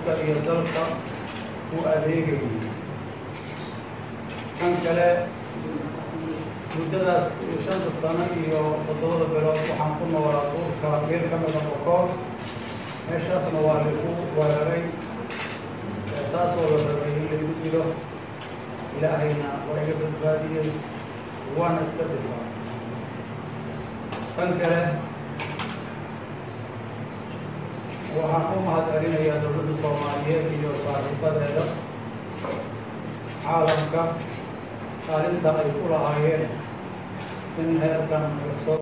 dadka iyo dalka u adeegayo. kan kale muddadaas 5 sano iyo 7 bilood waxaan ku noolaa dhulka meel ka mid ah Boqol meeshaasna waa lagu weeraray taasoo la rabay in lagu dilo ilaahayna waa iga badbaadiyey waana iska difaacay. kan kale waxaan u mahadcelinayaa dowladda Soomaaliyeed iyo saaxiibadeeda caalamka kaalinta ay ku lahaayeen in heerkan soo